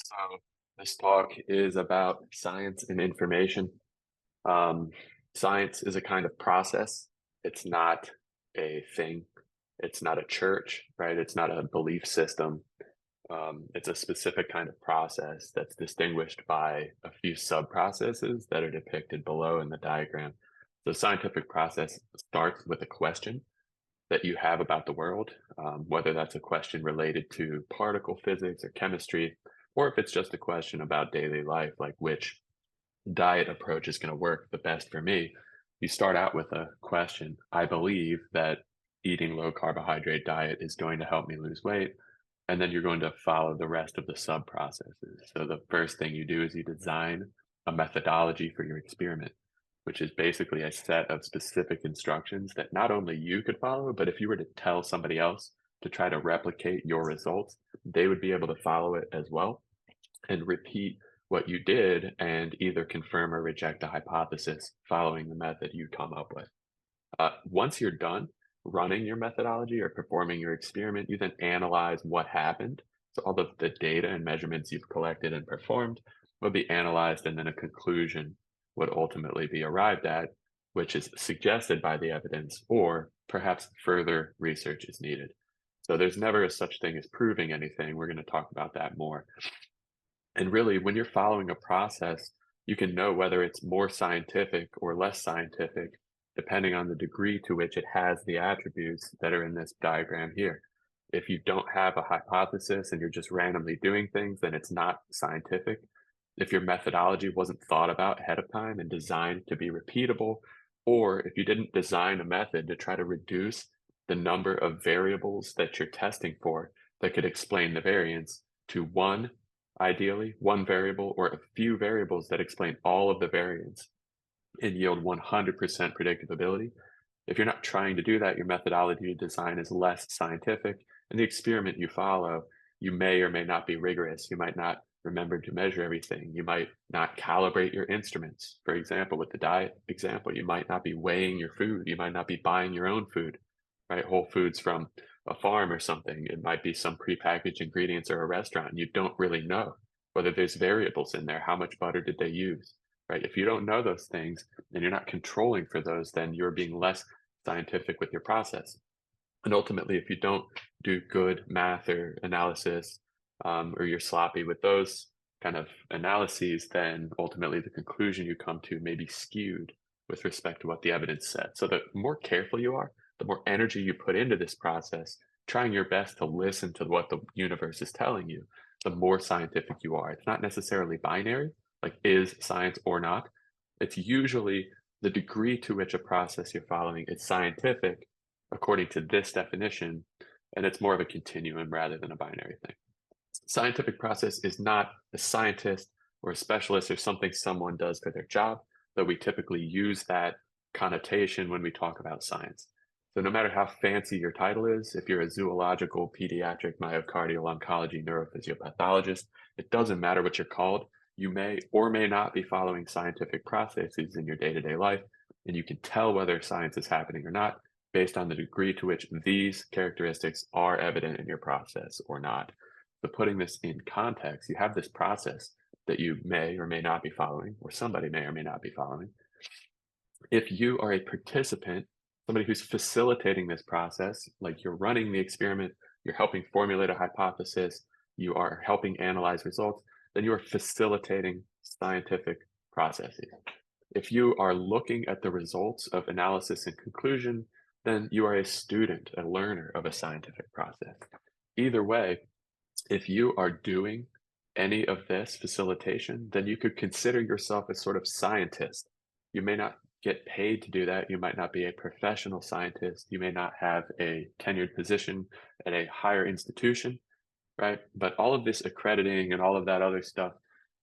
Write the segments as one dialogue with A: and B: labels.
A: So this talk is about science and information. Um, Science is a kind of process. It's not a thing. It's not a church, right? It's not a belief system. It's a specific kind of process that's distinguished by a few sub-processes that are depicted below in the diagram. The scientific process starts with a question that you have about the world, whether that's a question related to particle physics or chemistry, or if it's just a question about daily life, like which diet approach is going to work the best for me. You start out with a question. I believe that eating low carbohydrate diet is going to help me lose weight. And then you're going to follow the rest of the sub processes. So the first thing you do is you design a methodology for your experiment, which is basically a set of specific instructions that not only you could follow, but if you were to tell somebody else to try to replicate your results, they would be able to follow it as well and repeat what you did and either confirm or reject a hypothesis following the method you come up with. Once you're done running your methodology or performing your experiment, you then analyze what happened. So all of the data and measurements you've collected and performed will be analyzed, and then a conclusion would ultimately be arrived at, which is suggested by the evidence, or perhaps further research is needed. So there's never a such thing as proving anything. We're going to talk about that more. And really, when you're following a process, you can know whether it's more scientific or less scientific, depending on the degree to which it has the attributes that are in this diagram here. If you don't have a hypothesis and you're just randomly doing things, then it's not scientific. If your methodology wasn't thought about ahead of time and designed to be repeatable, or if you didn't design a method to try to reduce the number of variables that you're testing for that could explain the variance to one, ideally one variable or a few variables that explain all of the variance and yield 100% predictability. If you're not trying to do that, your methodology to design is less scientific, and the experiment you follow, you may or may not be rigorous. You might not remember to measure everything. You might not calibrate your instruments. For example, with the diet example, you might not be weighing your food. You might not be buying your own food, right? Whole foods from a farm or something. It might be some prepackaged ingredients or a restaurant, and you don't really know whether there's variables in there. How much butter did they use? Right? If you don't know those things and you're not controlling for those, then you're being less scientific with your process. And ultimately, if you don't do good math or analysis, or you're sloppy with those kind of analyses, then ultimately the conclusion you come to may be skewed with respect to what the evidence said. So the more careful you are, the more energy you put into this process, trying your best to listen to what the universe is telling you, the more scientific you are. It's not necessarily binary, like is science or not. It's usually the degree to which a process you're following is scientific according to this definition, and it's more of a continuum rather than a binary thing. Scientific process is not a scientist or a specialist or something someone does for their job, though we typically use that connotation when we talk about science. So no matter how fancy your title is, if you're a zoological, pediatric, myocardial oncology neurophysiopathologist, it doesn't matter what you're called. You may or may not be following scientific processes in your day-to-day life, and you can tell whether science is happening or not based on the degree to which these characteristics are evident in your process or not. So putting this in context, you have this process that you may or may not be following, or somebody may or may not be following. If you are a participant, somebody who's facilitating this process, like you're running the experiment, you're helping formulate a hypothesis, you are helping analyze results, then you are facilitating scientific processes. If you are looking at the results of analysis and conclusion, then you are a student, a learner of a scientific process. Either way, if you are doing any of this facilitation, then you could consider yourself a sort of scientist. You may not get paid to do that. You might not be a professional scientist. You may not have a tenured position at a higher institution, right? But all of this accrediting and all of that other stuff,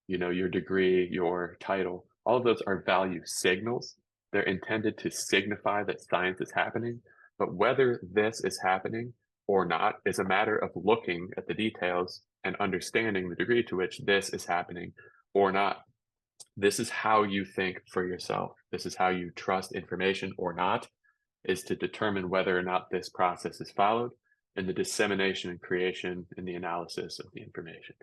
A: your degree, your title, all of those are value signals. They're intended to signify that science is happening. But whether this is happening or not is a matter of looking at the details and understanding the degree to which this is happening or not. This is how you think for yourself. This is how you trust information or not, is to determine whether or not this process is followed in the dissemination and creation and the analysis of the information.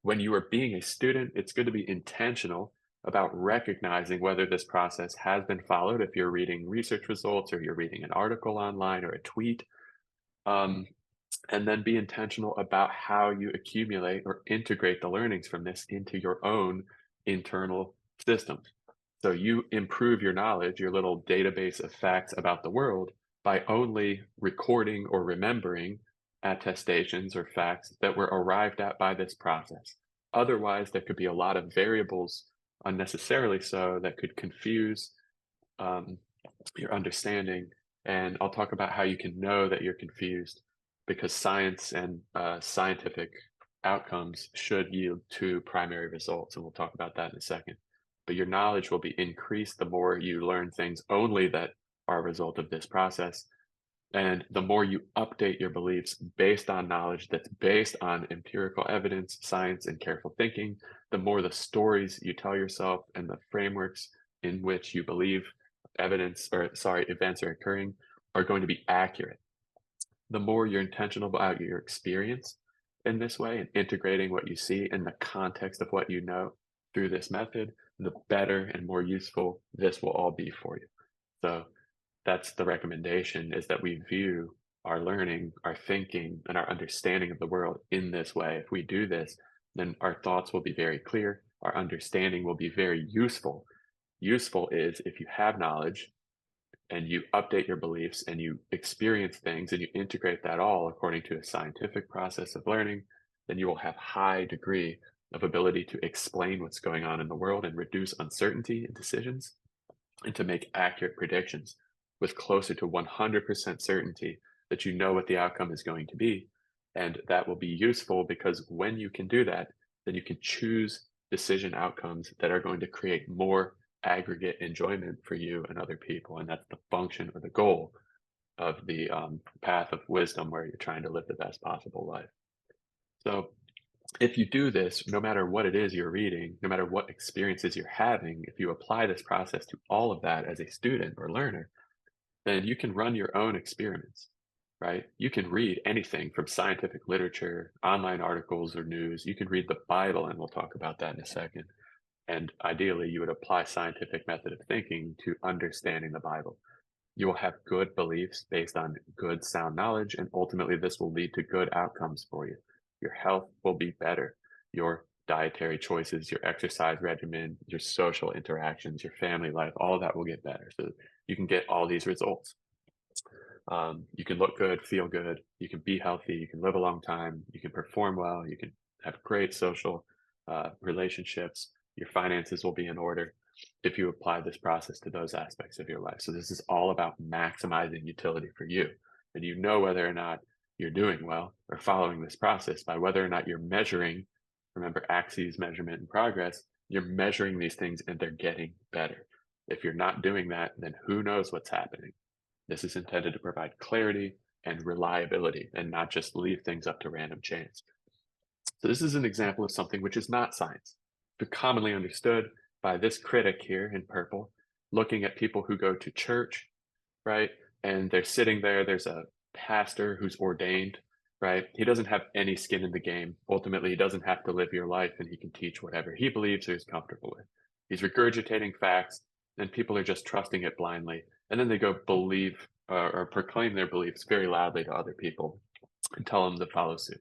A: When you are being a student, it's good to be intentional about recognizing whether this process has been followed. If you're reading research results or you're reading an article online or a tweet, um, and then be intentional about how you accumulate or integrate the learnings from this into your own internal systems. So you improve your knowledge, your little database of facts about the world, by only recording or remembering attestations or facts that were arrived at by this process. Otherwise, there could be a lot of variables, unnecessarily so, that could confuse um, your understanding. And I'll talk about how you can know that you're confused, because science and scientific outcomes should yield to primary results. And we'll talk about that in a second. But your knowledge will be increased the more you learn things only that are a result of this process. And the more you update your beliefs based on knowledge that's based on empirical evidence, science, and careful thinking, the more the stories you tell yourself and the frameworks in which you believe events are occurring are going to be accurate. The more you're intentional about your experience in this way and integrating what you see in the context of what you know through this method, the better and more useful this will all be for you. So that's the recommendation, is that we view our learning, our thinking, and our understanding of the world in this way. If we do this, then our thoughts will be very clear. Our understanding will be very useful. Useful is if you have knowledge and you update your beliefs and you experience things and you integrate that all according to a scientific process of learning, then you will have high degree of ability to explain what's going on in the world and reduce uncertainty in decisions, and to make accurate predictions with closer to 100% certainty that you know what the outcome is going to be. And that will be useful because when you can do that, then you can choose decision outcomes that are going to create more aggregate enjoyment for you and other people. And that's the function or the goal of the path of wisdom, where you're trying to live the best possible life. So if you do this, no matter what it is you're reading, no matter what experiences you're having, if you apply this process to all of that as a student or learner, then you can run your own experiments, right? You can read anything from scientific literature, online articles, or news. You can read the Bible, and we'll talk about that in a second. And ideally, you would apply scientific method of thinking to understanding the Bible. You will have good beliefs based on good, sound knowledge, and ultimately this will lead to good outcomes for you. Your health will be better. Your dietary choices, your exercise regimen, your social interactions, your family life, all of that will get better. So you can get all these results. You can look good, feel good, you can be healthy, you can live a long time, you can perform well, you can have great social relationships, your finances will be in order if you apply this process to those aspects of your life. So this is all about maximizing utility for you. And you know whether or not you're doing well or following this process by whether or not you're measuring. Remember, axes, measurement, and progress. You're measuring these things and they're getting better. If you're not doing that, then who knows what's happening. This is intended to provide clarity and reliability and not just leave things up to random chance. So this is an example of something which is not science, but commonly understood by this critic here in purple, looking at people who go to church, right? And they're sitting there. There's a pastor who's ordained, right? He doesn't have any skin in the game. Ultimately, he doesn't have to live your life, and he can teach whatever he believes or is comfortable with. He's regurgitating facts, and people are just trusting it blindly. And then they go believe or proclaim their beliefs very loudly to other people and tell them to follow suit.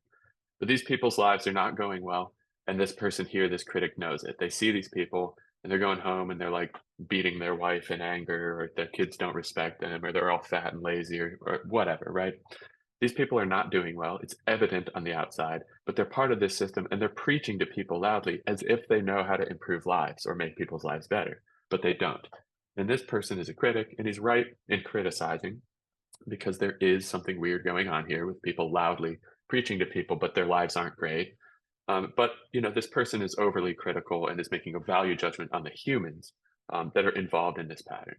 A: But these people's lives are not going well. And this person here, this critic, knows it. They see these people and they're going home and they're like beating their wife in anger, or their kids don't respect them, or they're all fat and lazy, or whatever, right? These people are not doing well. It's evident on the outside, but they're part of this system and they're preaching to people loudly as if they know how to improve lives or make people's lives better, but they don't. And this person is a critic, and he's right in criticizing, because there is something weird going on here with people loudly preaching to people, but their lives aren't great. But this person is overly critical and is making a value judgment on the humans that are involved in this pattern.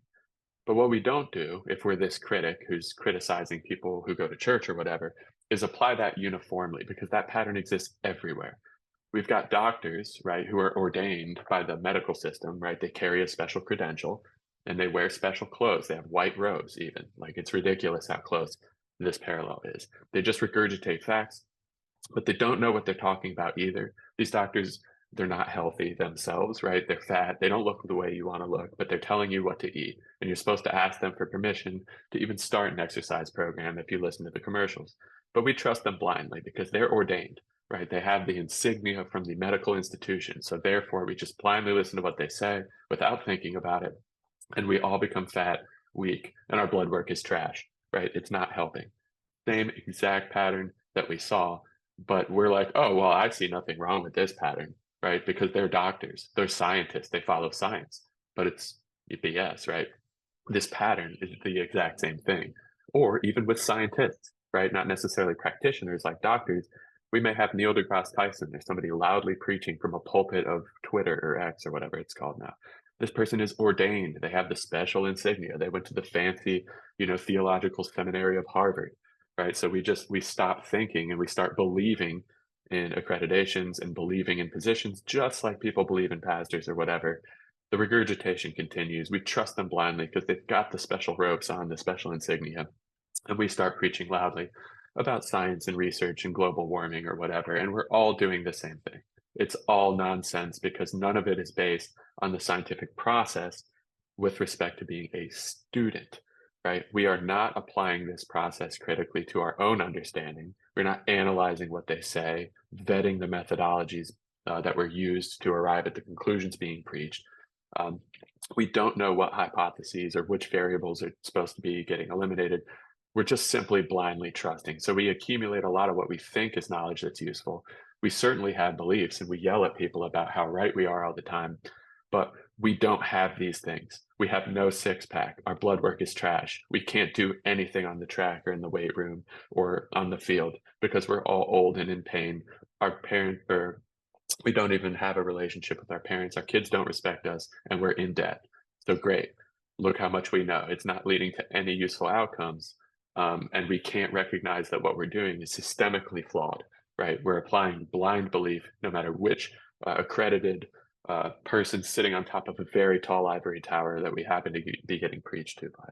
A: But what we don't do, if we're this critic who's criticizing people who go to church or whatever, is apply that uniformly, because that pattern exists everywhere. We've got doctors, right, who are ordained by the medical system, right? They carry a special credential and they wear special clothes. They have white robes, even. Like, it's ridiculous how close this parallel is. They just regurgitate facts but they don't know what they're talking about either. These doctors, they're not healthy themselves, right? They're fat. They don't look the way you want to look, but they're telling you what to eat. And you're supposed to ask them for permission to even start an exercise program if you listen to the commercials. But we trust them blindly because they're ordained, right? They have the insignia from the medical institution. So therefore, we just blindly listen to what they say without thinking about it. And we all become fat, weak, and our blood work is trash, right? It's not helping. Same exact pattern that we saw, but we're like, oh, well, I see nothing wrong with this pattern, right? Because they're doctors, they're scientists, they follow science, but it's BS, right? This pattern is the exact same thing. Or even with scientists, right? Not necessarily practitioners like doctors. We may have Neil deGrasse Tyson or somebody loudly preaching from a pulpit of Twitter or X or whatever it's called now. This person is ordained. They have the special insignia. They went to the fancy, theological seminary of Harvard, right? So we stop thinking and we start believing in accreditations and believing in positions, just like people believe in pastors or whatever. The regurgitation continues. We trust them blindly because they've got the special ropes on, the special insignia. And we start preaching loudly about science and research and global warming or whatever. And we're all doing the same thing. It's all nonsense because none of it is based on the scientific process with respect to being a student, right? We are not applying this process critically to our own understanding. We're not analyzing what they say, vetting the methodologies that were used to arrive at the conclusions being preached. We don't know what hypotheses or which variables are supposed to be getting eliminated. We're just simply blindly trusting. So we accumulate a lot of what we think is knowledge that's useful. We certainly have beliefs and we yell at people about how right we are all the time, but we don't have these things. We have no six pack. Our blood work is trash. We can't do anything on the track or in the weight room or on the field because we're all old and in pain. Our parents or we don't even have a relationship with our parents. Our kids don't respect us and we're in debt. So great. Look how much we know. It's not leading to any useful outcomes. And we can't recognize that what we're doing is systemically flawed, right? We're applying blind belief, no matter which accredited person sitting on top of a very tall ivory tower that we happen to be getting preached to by.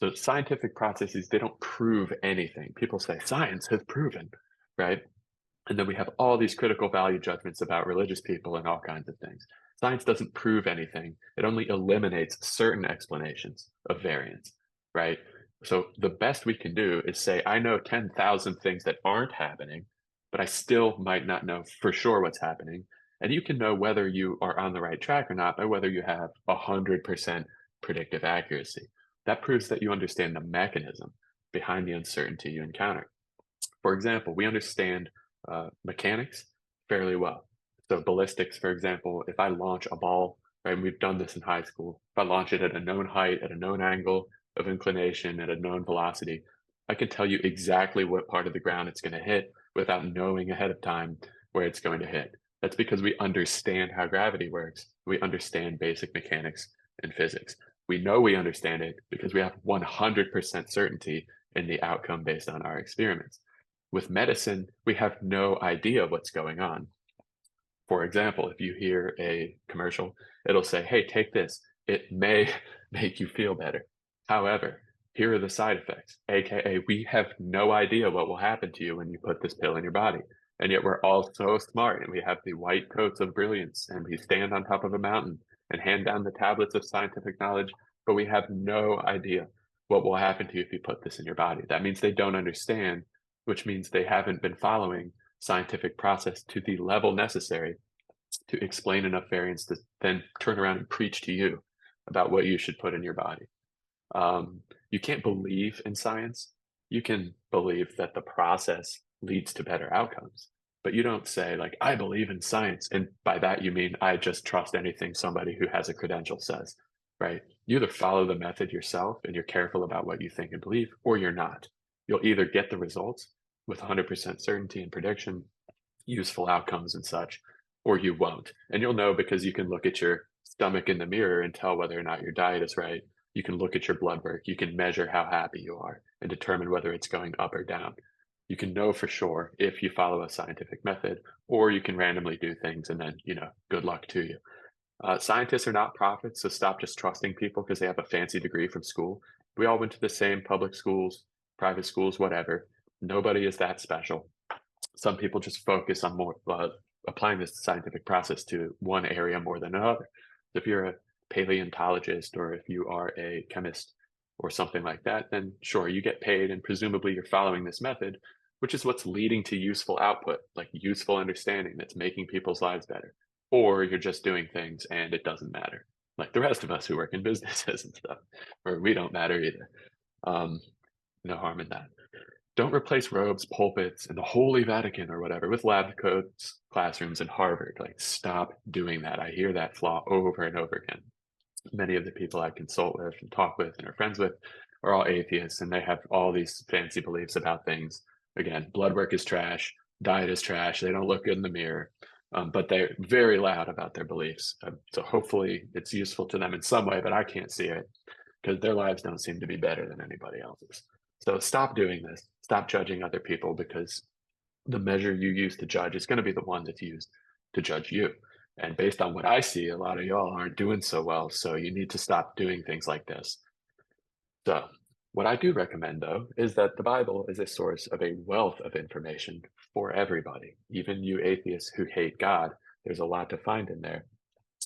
A: So scientific processes, they don't prove anything. People say science has proven, right? And then we have all these critical value judgments about religious people and all kinds of things. Science doesn't prove anything. It only eliminates certain explanations of variance, right? So the best we can do is say, I know 10,000 things that aren't happening, but I still might not know for sure what's happening. And you can know whether you are on the right track or not by whether you have 100% predictive accuracy. That proves that you understand the mechanism behind the uncertainty you encounter. For example, we understand mechanics fairly well. So ballistics, for example, if I launch a ball, right, and we've done this in high school, if I launch it at a known height, at a known angle of inclination, at a known velocity, I can tell you exactly what part of the ground it's going to hit without knowing ahead of time where it's going to hit. That's because we understand how gravity works. We understand basic mechanics and physics. We know we understand it because we have 100% certainty in the outcome based on our experiments. With medicine, we have no idea what's going on. For example, if you hear a commercial, it'll say, hey, take this. It may make you feel better. However, here are the side effects, AKA, we have no idea what will happen to you when you put this pill in your body. And yet we're all so smart and we have the white coats of brilliance and we stand on top of a mountain and hand down the tablets of scientific knowledge, but we have no idea what will happen to you if you put this in your body. That means they don't understand, which means they haven't been following scientific process to the level necessary to explain enough variance to then turn around and preach to you about what you should put in your body. You can't believe in science. You can believe that the process leads to better outcomes, but you don't say like, I believe in science. And by that, you mean, I just trust anything somebody who has a credential says, right? You either follow the method yourself and you're careful about what you think and believe, or you're not. You'll either get the results with 100% certainty and prediction, useful outcomes and such, or you won't. And you'll know because you can look at your stomach in the mirror and tell whether or not your diet is right. You can look at your blood work. You can measure how happy you are and determine whether it's going up or down. You can know for sure if you follow a scientific method, or you can randomly do things and then, good luck to you. Scientists are not prophets, so stop just trusting people because they have a fancy degree from school. We all went to the same public schools, private schools, whatever. Nobody is that special. Some people just focus on more applying this scientific process to one area more than another. If you're a paleontologist or if you are a chemist or something like that, then sure, you get paid and presumably you're following this method, which is what's leading to useful output, like useful understanding that's making people's lives better. Or you're just doing things and it doesn't matter, like the rest of us who work in businesses and stuff, where we don't matter either. Um, no harm in that. Don't replace robes, pulpits, and the Holy Vatican or whatever with lab coats, classrooms, and Harvard. Like, stop doing that. I hear that flaw over and over again. Many of the people I consult with and talk with and are friends with are all atheists, and they have all these fancy beliefs about things. Again, blood work is trash, diet is trash, they don't look good in the mirror, but they're very loud about their beliefs. So hopefully it's useful to them in some way, but I can't see it because their lives don't seem to be better than anybody else's. So stop doing this. Stop judging other people because the measure you use to judge is going to be the one that's used to judge you. And based on what I see, a lot of y'all aren't doing so well. So you need to stop doing things like this. So, what I do recommend, though, is that the Bible is a source of a wealth of information for everybody. Even you atheists who hate God, there's a lot to find in there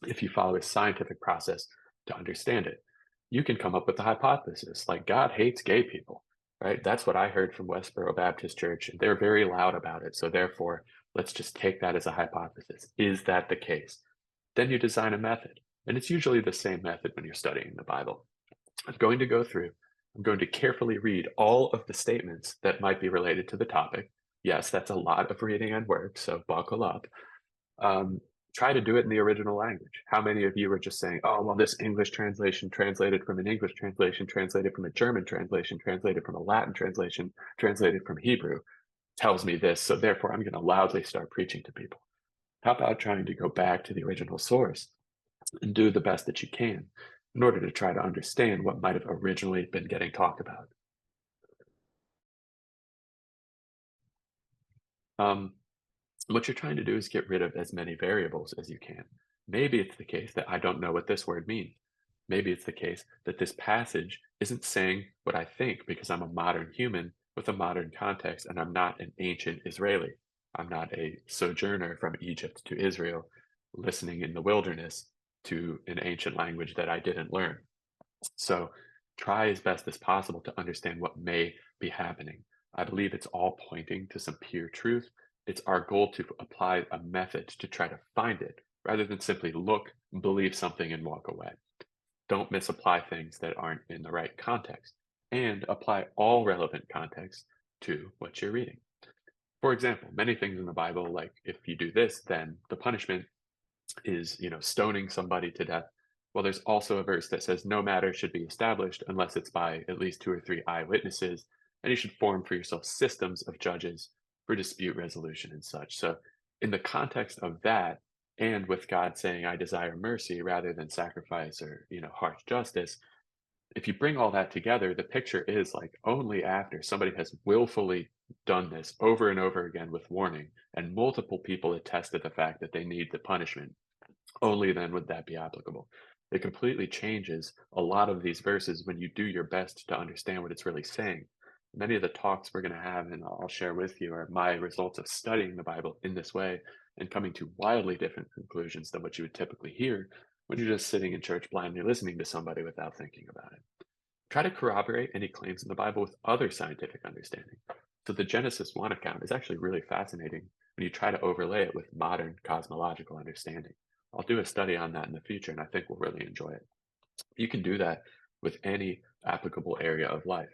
A: if you follow a scientific process to understand it. You can come up with a hypothesis like God hates gay people, right? That's what I heard from Westboro Baptist Church. And they're very loud about it. So, therefore, let's just take that as a hypothesis. Is that the case? Then you design a method. And it's usually the same method when you're studying the Bible. I'm going to go through, I'm going to carefully read all of the statements that might be related to the topic. Yes, that's a lot of reading and work, so buckle up. Um, Try to do it in the original language. How many of you are just saying, oh, well, this English translation translated from an English translation, translated from a German translation, translated from a Latin translation, translated from Hebrew, tells me this, so therefore I'm going to loudly start preaching to people. How about trying to go back to the original source and do the best that you can in order to try to understand what might have originally been getting talked about? Um, what you're trying to do is get rid of as many variables as you can. Maybe it's the case that I don't know what this word means. Maybe it's the case that this passage isn't saying what I think because I'm a modern human with a modern context and I'm not an ancient Israeli. I'm not a sojourner from Egypt to Israel listening in the wilderness to an ancient language that I didn't learn. So try as best as possible to understand what may be happening. I believe it's all pointing to some pure truth. It's our goal to apply a method to try to find it rather than simply look, believe something, and walk away. Don't misapply things that aren't in the right context and apply all relevant context to what you're reading. For example, many things in the Bible, like if you do this, then the punishment is, stoning somebody to death. Well, there's also a verse that says no matter should be established unless it's by at least 2 or 3 eyewitnesses, and you should form for yourself systems of judges for dispute resolution and such. So, in the context of that, and with God saying, "I desire mercy rather than sacrifice or harsh justice," if you bring all that together, the picture is like only after somebody has willfully done this over and over again with warning, and multiple people attest to the fact that they need the punishment, only then would that be applicable. It completely changes a lot of these verses when you do your best to understand what it's really saying. Many of the talks we're going to have, and I'll share with you, are my results of studying the Bible in this way and coming to wildly different conclusions than what you would typically hear when you're just sitting in church blindly listening to somebody without thinking about it. Try to corroborate any claims in the Bible with other scientific understanding. So the Genesis 1 account is actually really fascinating when you try to overlay it with modern cosmological understanding. I'll do a study on that in the future, and I think we'll really enjoy it. You can do that with any applicable area of life.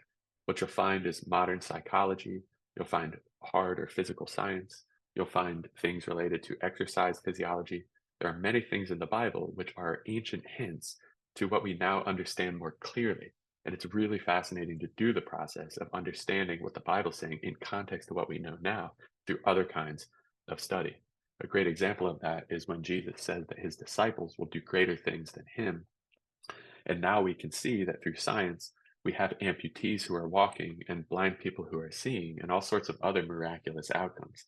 A: What you'll find is modern psychology, you'll find hard or physical science, you'll find things related to exercise physiology. There are many things in the Bible which are ancient hints to what we now understand more clearly. And it's really fascinating to do the process of understanding what the Bible's saying in context to what we know now through other kinds of study. A great example of that is when Jesus says that his disciples will do greater things than him. And now we can see that through science, we have amputees who are walking and blind people who are seeing and all sorts of other miraculous outcomes.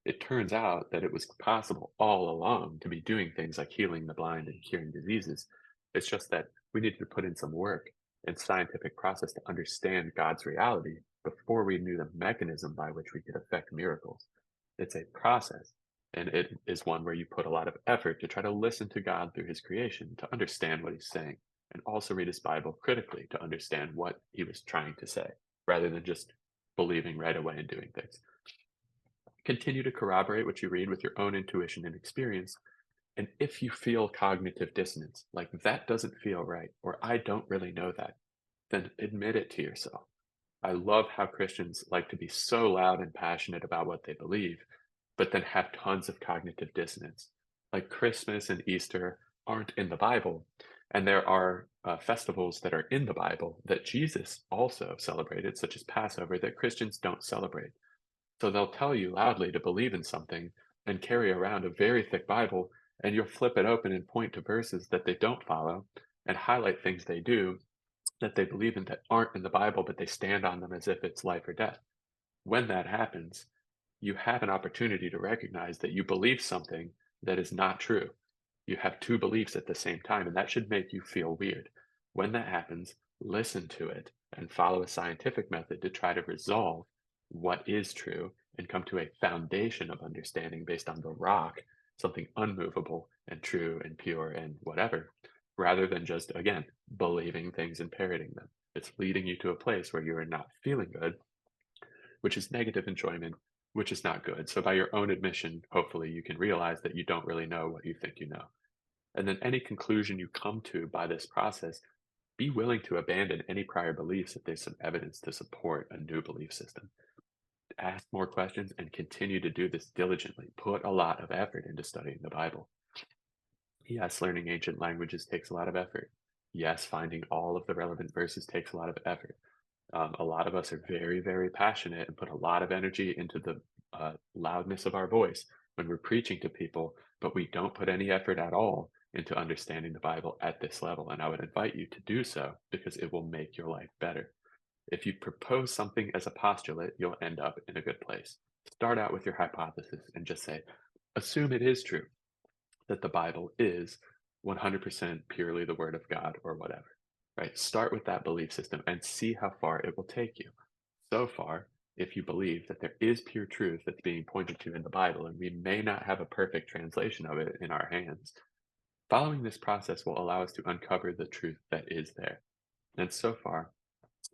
A: It turns out that it was possible all along to be doing things like healing the blind and curing diseases. It's just that we needed to put in some work and scientific process to understand God's reality before we knew the mechanism by which we could affect miracles. It's a process. And it is one where you put a lot of effort to try to listen to God through his creation, to understand what he's saying, and also read his Bible critically to understand what he was trying to say, rather than just believing right away and doing things. Continue to corroborate what you read with your own intuition and experience. And if you feel cognitive dissonance, like that doesn't feel right, or I don't really know that, then admit it to yourself. I love how Christians like to be so loud and passionate about what they believe, but then have tons of cognitive dissonance. Like Christmas and Easter aren't in the Bible, and there are festivals that are in the Bible that Jesus also celebrated, such as Passover, that Christians don't celebrate. So they'll tell you loudly to believe in something and carry around a very thick Bible, and you'll flip it open and point to verses that they don't follow and highlight things they do that they believe in that aren't in the Bible, but they stand on them as if it's life or death. When that happens, you have an opportunity to recognize that you believe something that is not true. You have two beliefs at the same time, and that should make you feel weird. When that happens, listen to it and follow a scientific method to try to resolve what is true and come to a foundation of understanding based on the rock, something unmovable and true and pure and whatever, rather than just, again, believing things and parroting them. It's leading you to a place where you are not feeling good, which is negative enjoyment, which is not good. So, by your own admission, hopefully you can realize that you don't really know what you think you know. And then any conclusion you come to by this process, be willing to abandon any prior beliefs if there's some evidence to support a new belief system. Ask more questions and continue to do this diligently. Put a lot of effort into studying the Bible. Yes, learning ancient languages takes a lot of effort. Yes, finding all of the relevant verses takes a lot of effort. A lot of us are very, very passionate and put a lot of energy into the loudness of our voice when we're preaching to people, but we don't put any effort at all into understanding the Bible at this level. And I would invite you to do so because it will make your life better. If you propose something as a postulate, you'll end up in a good place. Start out with your hypothesis and just say, assume it is true that the Bible is 100% purely the Word of God or whatever, right? Start with that belief system and see how far it will take you. So far, if you believe that there is pure truth that's being pointed to in the Bible, and we may not have a perfect translation of it in our hands, following this process will allow us to uncover the truth that is there. And so far,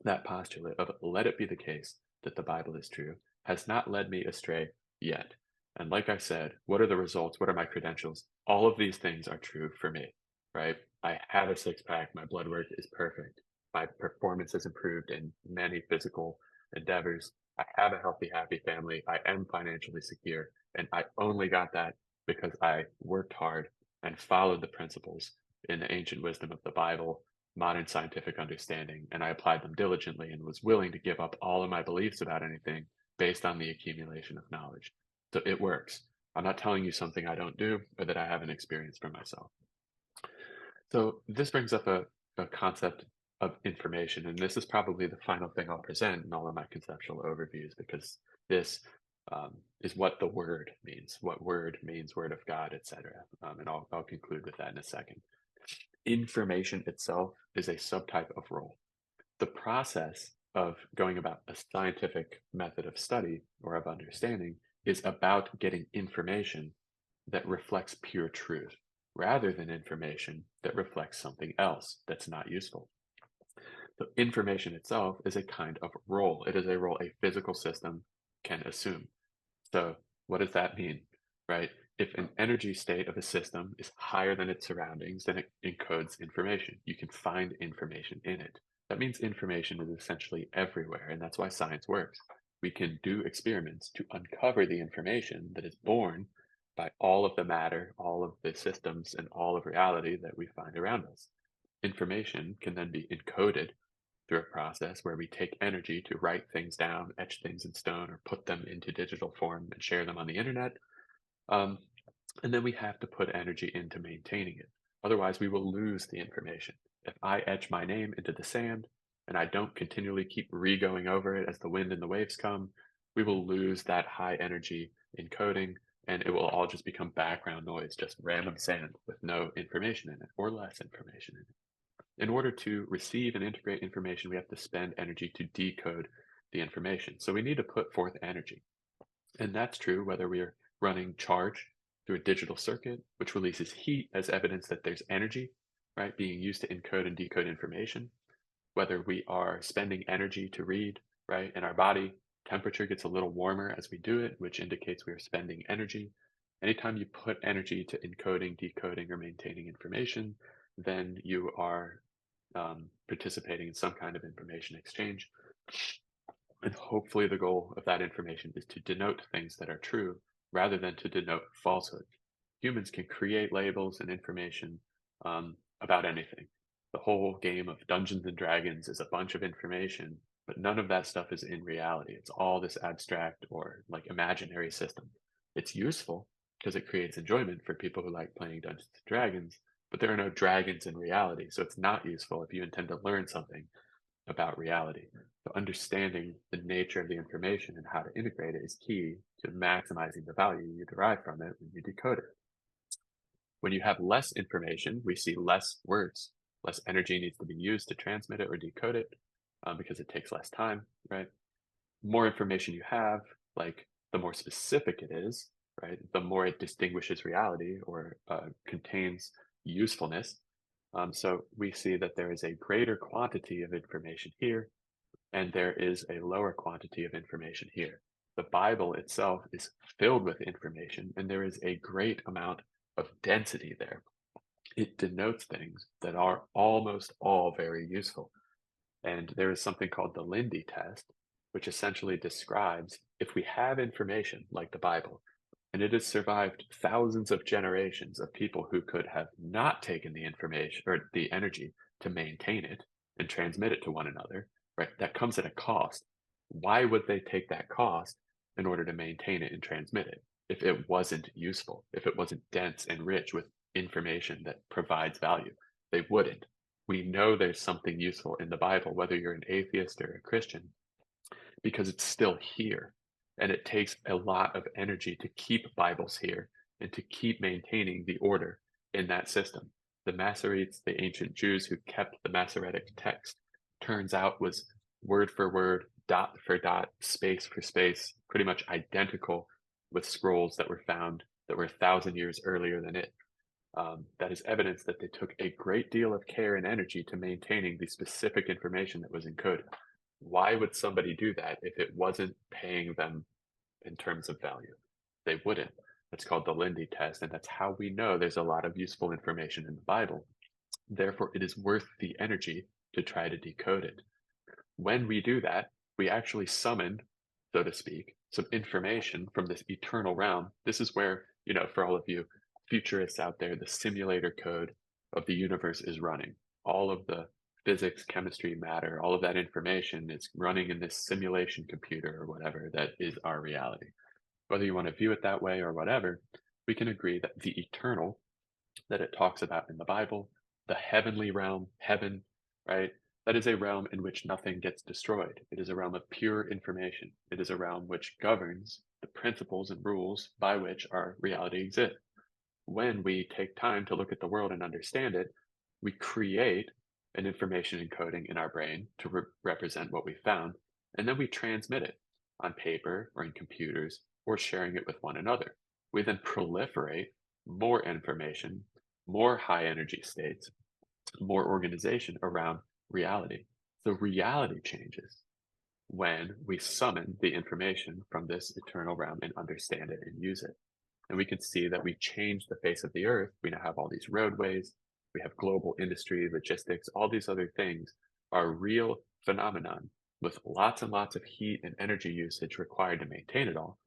A: that postulate of let it be the case that the Bible is true has not led me astray yet. And like I said, what are the results? What are my credentials? All of these things are true for me, right? I have a six pack. My blood work is perfect. My performance has improved in many physical endeavors. I have a healthy, happy family. I am financially secure. And I only got that because I worked hard and followed the principles in the ancient wisdom of the Bible, modern scientific understanding, and I applied them diligently and was willing to give up all of my beliefs about anything based on the accumulation of knowledge. So it works. I'm not telling you something I don't do or that I haven't experienced for myself. So this brings up a concept of information, and this is probably the final thing I'll present in all of my conceptual overviews because this is what the word means, what word means, word of God, etc. And I'll conclude with that in a second. Information itself is a subtype of role. The process of going about a scientific method of study or of understanding is about getting information that reflects pure truth rather than information that reflects something else that's not useful. So information itself is a kind of role. It is a role a physical system can assume. So what does that mean, right? If an energy state of a system is higher than its surroundings, then it encodes information. You can find information in it. That means information is essentially everywhere, and that's why science works. We can do experiments to uncover the information that is born by all of the matter, all of the systems, and all of reality that we find around us. Information can then be encoded through a process where we take energy to write things down, etch things in stone, or put them into digital form and share them on the internet. Um, and then we have to put energy into maintaining it. Otherwise, we will lose the information. If I etch my name into the sand and I don't continually keep re-going over it as the wind and the waves come, we will lose that high energy encoding and it will all just become background noise, just random sand with no information in it or less information in it. In order to receive and integrate information, we have to spend energy to decode the information. So we need to put forth energy. And that's true whether we are running charge through a digital circuit, which releases heat as evidence that there's energy, right, being used to encode and decode information, whether we are spending energy to read, right, and our body temperature gets a little warmer as we do it, which indicates we are spending energy. Anytime you put energy to encoding, decoding, or maintaining information, then you are participating in some kind of information exchange. And hopefully, the goal of that information is to denote things that are true rather than to denote falsehood. Humans can create labels and information about anything. The whole game of Dungeons and Dragons is a bunch of information, but none of that stuff is in reality. It's all this abstract or like imaginary system. It's useful because it creates enjoyment for people who like playing Dungeons and Dragons, but there are no dragons in reality. So it's not useful if you intend to learn something about reality. So understanding the nature of the information and how to integrate it is key to maximizing the value you derive from it when you decode it. When you have less information, we see less words. Less energy needs to be used to transmit it or decode it because it takes less time, right? More information you have, like the more specific it is, right? The more it distinguishes reality or contains usefulness. So we see that there is a greater quantity of information here, and there is a lower quantity of information here. The Bible itself is filled with information, and there is a great amount of density there. It denotes things that are almost all very useful. And there is something called the Lindy test, which essentially describes if we have information like the Bible, and it has survived thousands of generations of people who could have not taken the information or the energy to maintain it and transmit it to one another, right? That comes at a cost. Why would they take that cost in order to maintain it and transmit it if it wasn't useful, if it wasn't dense and rich with information that provides value? They wouldn't. We know there's something useful in the Bible, whether you're an atheist or a Christian, because it's still here. And it takes a lot of energy to keep Bibles here and to keep maintaining the order in that system. The Masoretes, the ancient Jews who kept the Masoretic text, turns out was word for word, dot for dot, space for space, pretty much identical with scrolls that were found that were 1,000 years earlier than it. That is evidence that they took a great deal of care and energy to maintaining the specific information that was encoded. Why would somebody do that if it wasn't paying them in terms of value? They wouldn't. That's called the Lindy test, and that's how we know there's a lot of useful information in the Bible. Therefore, it is worth the energy to try to decode it. When we do that, we actually summon, so to speak, some information from this eternal realm. This is where, for all of you futurists out there, the simulator code of the universe is running. All of the physics, chemistry, matter, all of that information is running in this simulation computer or whatever that is our reality. Whether you want to view it that way or whatever, we can agree that the eternal that it talks about in the Bible, the heavenly realm, heaven, right? That is a realm in which nothing gets destroyed. It is a realm of pure information. It is a realm which governs the principles and rules by which our reality exists. When we take time to look at the world and understand it, we create an information encoding in our brain to represent what we found, and then we transmit it on paper or in computers or sharing it with one another. We then proliferate more information, more high energy states, more organization around reality. So reality changes when we summon the information from this eternal realm and understand it and use it. And we can see that we change the face of the earth. We now have all these roadways, we have global industry, logistics, all these other things are real phenomenon with lots and lots of heat and energy usage required to maintain it all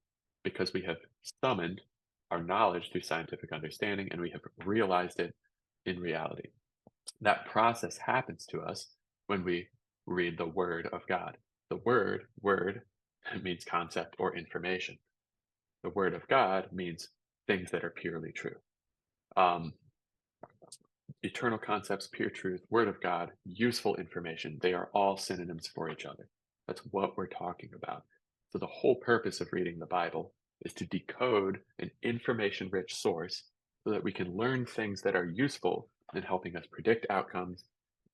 A: because we have summoned our knowledge through scientific understanding and we have realized it in reality. That process happens to us when we read the Word of God. The word means concept or information. The Word of God means things that are purely true. Um, eternal concepts, pure truth, Word of God, useful information, they are all synonyms for each other. That's what we're talking about. So the whole purpose of reading the Bible is to decode an information rich source so that we can learn things that are useful in helping us predict outcomes,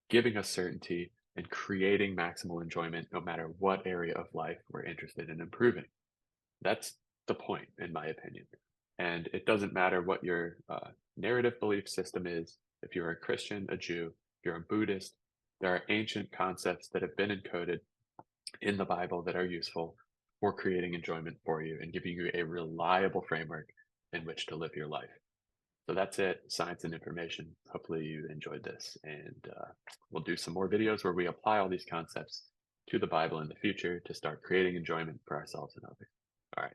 A: giving us certainty, and creating maximal enjoyment no matter what area of life we're interested in improving. That's the point, in my opinion. And it doesn't matter what your narrative belief system is. If you're a Christian, a Jew, if you're a Buddhist, there are ancient concepts that have been encoded in the Bible that are useful for creating enjoyment for you and giving you a reliable framework in which to live your life. So that's it, science and information. Hopefully you enjoyed this, and we'll do some more videos where we apply all these concepts to the Bible in the future to start creating enjoyment for ourselves and others. All right.